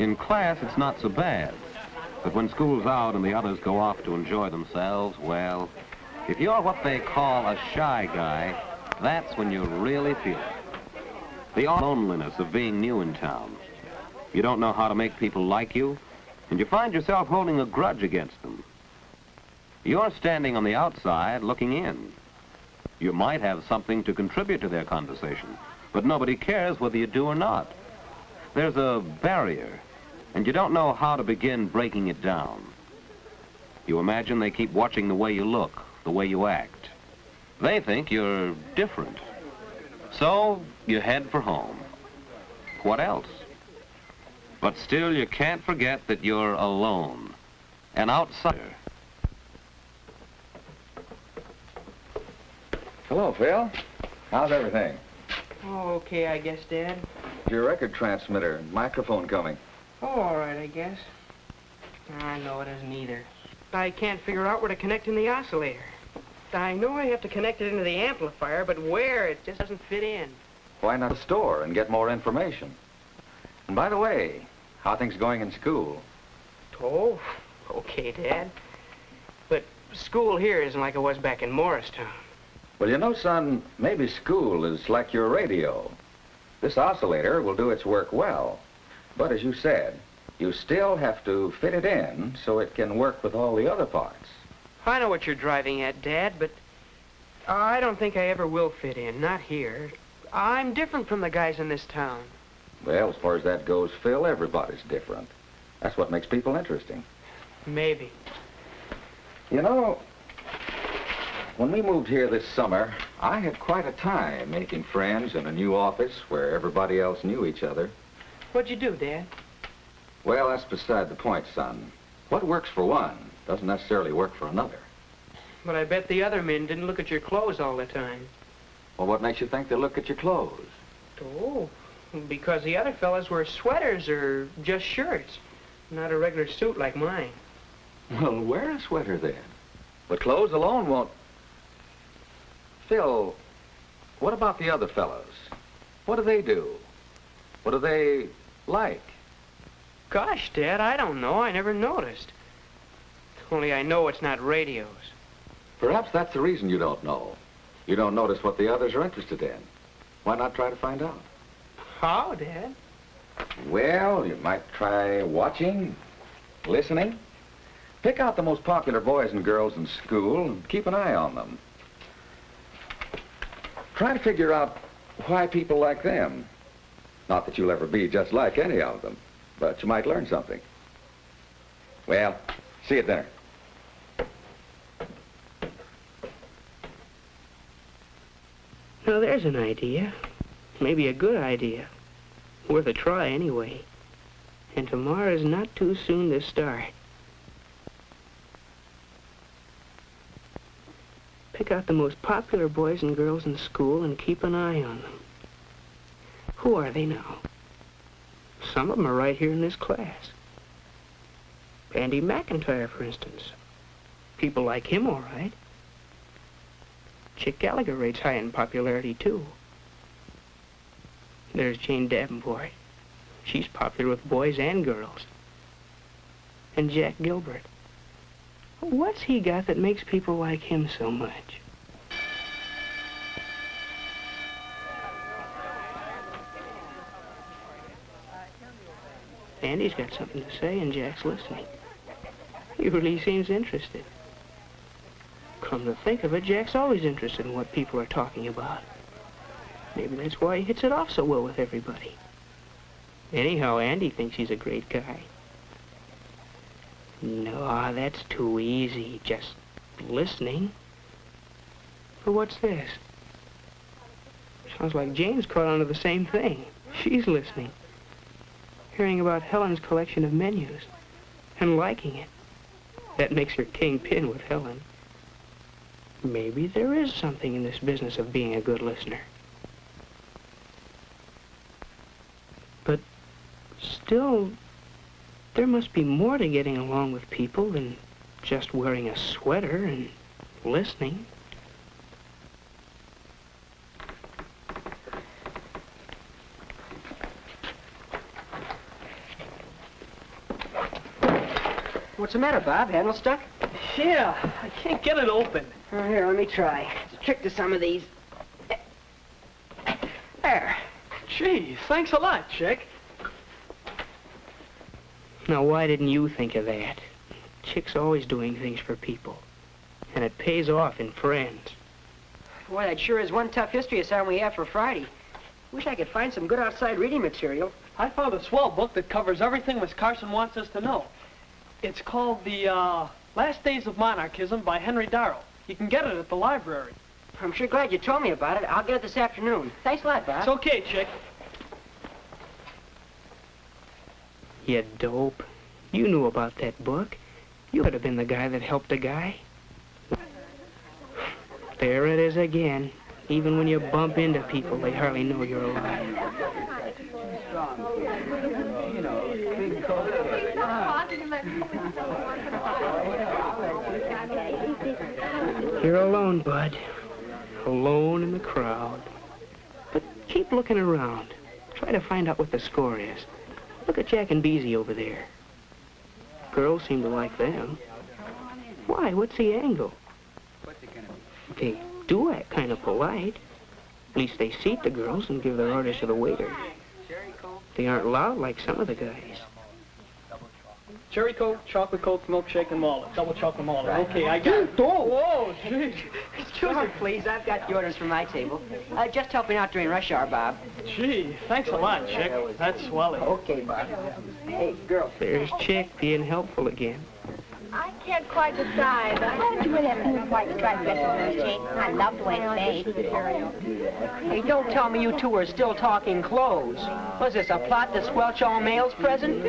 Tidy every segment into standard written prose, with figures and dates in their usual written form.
In class, it's not so bad. But when school's out and the others go off to enjoy themselves, well, if you're what they call a shy guy, that's when you really feel it. The loneliness of being new in town. You don't know how to make people like you, and you find yourself holding a grudge against them. You're standing on the outside looking in. You might have something to contribute to their conversation, but nobody cares whether you do or not. There's a barrier, and you don't know how to begin breaking it down. You imagine they keep watching the way you look, the way you act. They think you're different. So you head for home. What else? But still, you can't forget that you're alone, an outsider. Hello, Phil. How's everything? Oh, okay, I guess, Dad. Your record transmitter and microphone coming. Oh, all right, I guess. I know it isn't either. I can't figure out where to connect in the oscillator. I know I have to connect it into the amplifier, but where? It just doesn't fit in. Why not a store and get more information? And by the way, how are things going in school? Oh, okay, Dad. But school here isn't like it was back in Morristown. Well, you know, son, maybe school is like your radio. This oscillator will do its work well. But as you said, you still have to fit it in so it can work with all the other parts. I know what you're driving at, Dad, but I don't think I ever will fit in, not here. I'm different from the guys in this town. Well, as far as that goes, Phil, everybody's different. That's what makes people interesting. Maybe. You know, when we moved here this summer, I had quite a time making friends in a new office where everybody else knew each other. What'd you do, Dad? Well, that's beside the point, son. What works for one doesn't necessarily work for another. But I bet the other men didn't look at your clothes all the time. Well, what makes you think they look at your clothes? Oh, because the other fellas wear sweaters or just shirts, not a regular suit like mine. Well, wear a sweater then. But clothes alone won't... Phil, what about the other fellas? What do they do? What do they like? Gosh, Dad, I don't know. I never noticed. Only I know it's not radios. Perhaps that's the reason you don't know. You don't notice what the others are interested in. Why not try to find out? How, Dad? Well, you might try watching, listening. Pick out the most popular boys and girls in school and keep an eye on them. Try to figure out why people like them. Not that you'll ever be just like any of them, but you might learn something. Well, see you at dinner. Now, there's an idea. Maybe a good idea. Worth a try, anyway. And tomorrow's not too soon to start. Pick out the most popular boys and girls in school and keep an eye on them. Who are they now? Some of them are right here in this class. Andy McIntyre, for instance. People like him, all right. Chick Gallagher rates high in popularity, too. There's Jane Davenport. She's popular with boys and girls. And Jack Gilbert. What's he got that makes people like him so much? Andy's got something to say, and Jack's listening. He really seems interested. Come to think of it, Jack's always interested in what people are talking about. Maybe that's why he hits it off so well with everybody. Anyhow, Andy thinks he's a great guy. No, that's too easy, just listening. But what's this? Sounds like Jane's caught on to the same thing. She's listening. Hearing about Helen's collection of menus and liking it. That makes her kingpin with Helen. Maybe there is something in this business of being a good listener. But still, there must be more to getting along with people than just wearing a sweater and listening. What's the matter, Bob? Handle stuck? Yeah, I can't get it open. Oh, here, let me try. It's a trick to some of these. There. Gee, thanks a lot, Chick. Now, why didn't you think of that? Chick's always doing things for people. And it pays off in friends. Boy, that sure is one tough history assignment we have for Friday. Wish I could find some good outside reading material. I found a swell book that covers everything Miss Carson wants us to know. It's called The Last Days of Monarchism by Henry Darrow. You can get it at the library. I'm sure glad you told me about it. I'll get it this afternoon. Thanks a lot, Bob. It's okay, Chick. You dope. You knew about that book. You could have been the guy that helped a guy. There it is again. Even when you bump into people, they hardly know you're alive. You're alone, Bud. Alone in the crowd. But keep looking around. Try to find out what the score is. Look at Jack and Beezy over there. Girls seem to like them. Why? What's the angle? They do act kind of polite. At least they seat the girls and give their orders to the waiter. They aren't loud like some of the guys. Cherry Coke, chocolate Coke, milkshake, and malted. Double chocolate malted. Okay, I got it. Whoa, gee. Excuse me, please. I've got the orders for my table. Just helping out during rush hour, Bob. Gee, thanks a lot, Chick. That's swelling. Okay, Bob. Hey, girls. There's Chick being helpful again. I can't quite decide. Why don't you wear that blue and white striped dress on those jeans? I love the way it's made. Hey, don't tell me you two are still talking clothes. Was this a plot to squelch all males present?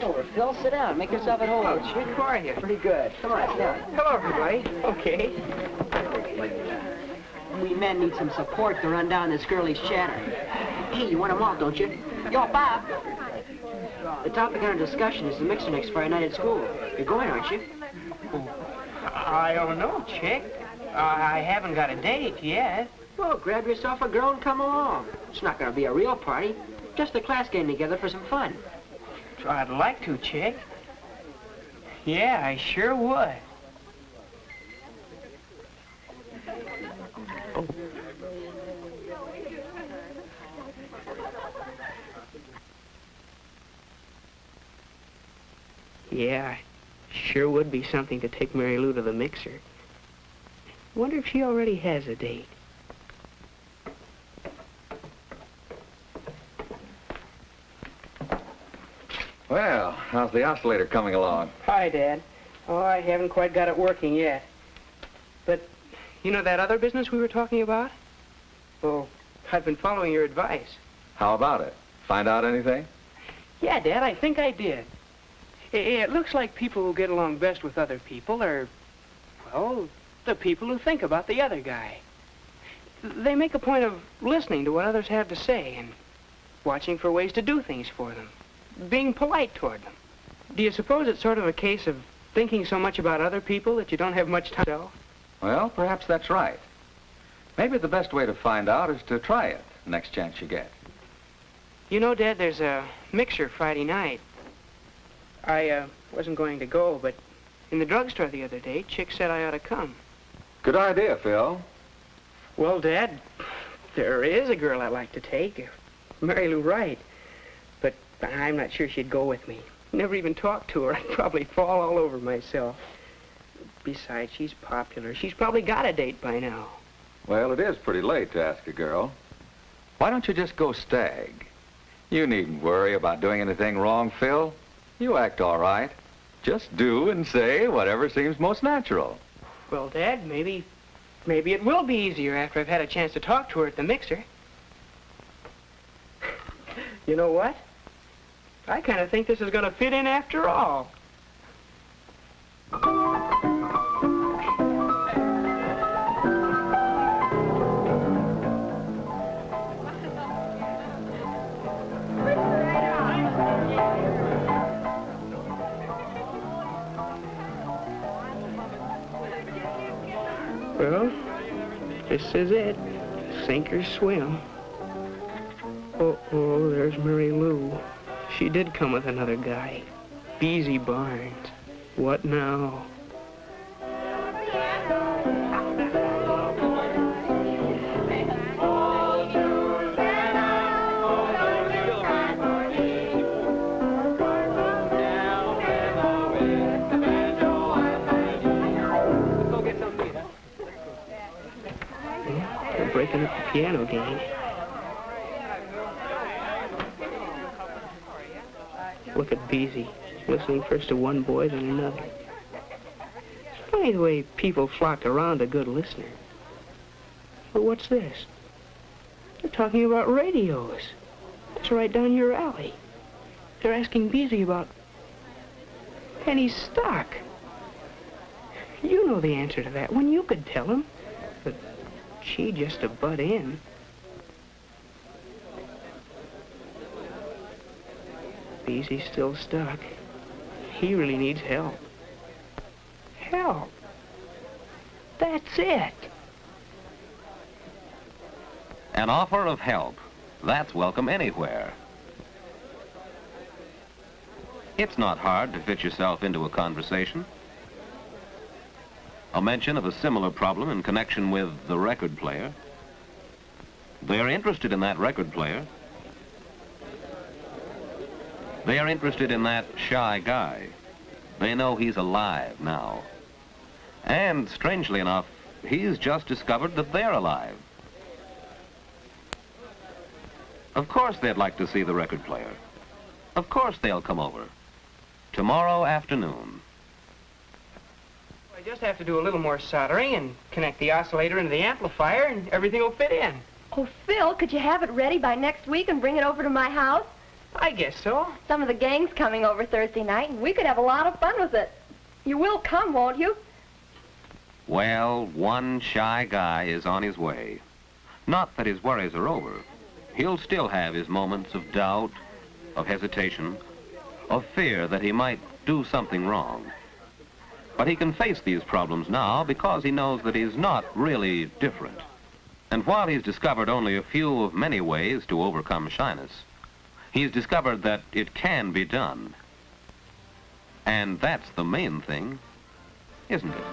Over, Phil, sit down. Make yourself at home. Chick, how are you? Pretty good. Come on, sit down. Hello, everybody. Okay. We men need some support to run down this girlish chatter. Hey, you want them all, don't you? Yo, Bob. The topic under discussion is the mixer next Friday night at school. You're going, aren't you? I don't know, Chick. I haven't got a date yet. Well, grab yourself a girl and come along. It's not going to be a real party. Just the class getting together for some fun. I'd like to, Chick. Yeah, I sure would. Oh. Yeah, sure would be something to take Mary Lou to the mixer. Wonder if she already has a date. Well, how's the oscillator coming along? Hi, Dad. Oh, I haven't quite got it working yet. But, you know that other business we were talking about? Well, I've been following your advice. How about it? Find out anything? Yeah, Dad, I think I did. It looks like people who get along best with other people are, well, the people who think about the other guy. They make a point of listening to what others have to say and watching for ways to do things for them, being polite toward them. Do you suppose it's sort of a case of thinking so much about other people that you don't have much time to yourself? Well, perhaps that's right. Maybe the best way to find out is to try it next chance you get. You know, Dad, there's a mixer Friday night. I wasn't going to go, but in the drugstore the other day, Chick said I ought to come. Good idea, Phil. Well, Dad, there is a girl I'd like to take, Mary Lou Wright. But I'm not sure she'd go with me. Never even talked to her. I'd probably fall all over myself. Besides, she's popular. She's probably got a date by now. Well, it is pretty late to ask a girl. Why don't you just go stag? You needn't worry about doing anything wrong, Phil. You act all right. Just do and say whatever seems most natural. Well, Dad, maybe it will be easier after I've had a chance to talk to her at the mixer. You know what? I kind of think this is going to fit in after all. This is it. Sink or swim. Uh-oh, there's Mary Lou. She did come with another guy. Beezy Barnes. What now? They're breaking up the piano game. Look at Beezy, listening first to one boy, then another. It's funny the way people flock around a good listener. But what's this? They're talking about radios. That's right down your alley. They're asking Beezy about penny stock. You know the answer to that one. You could tell him. But she just to butt in. Beezy's still stuck. He really needs help. Help. That's it. An offer of help. That's welcome anywhere. It's not hard to fit yourself into a conversation. A mention of a similar problem in connection with the record player. They're interested in that record player. They are interested in that shy guy. They know he's alive now. And, strangely enough, he's just discovered that they're alive. Of course they'd like to see the record player. Of course they'll come over. Tomorrow afternoon. I just have to do a little more soldering and connect the oscillator into the amplifier and everything will fit in. Oh, Phil, could you have it ready by next week and bring it over to my house? I guess so. Some of the gang's coming over Thursday night, and we could have a lot of fun with it. You will come, won't you? Well, one shy guy is on his way. Not that his worries are over. He'll still have his moments of doubt, of hesitation, of fear that he might do something wrong. But he can face these problems now because he knows that he's not really different. And while he's discovered only a few of many ways to overcome shyness, he's discovered that it can be done. And that's the main thing, isn't it?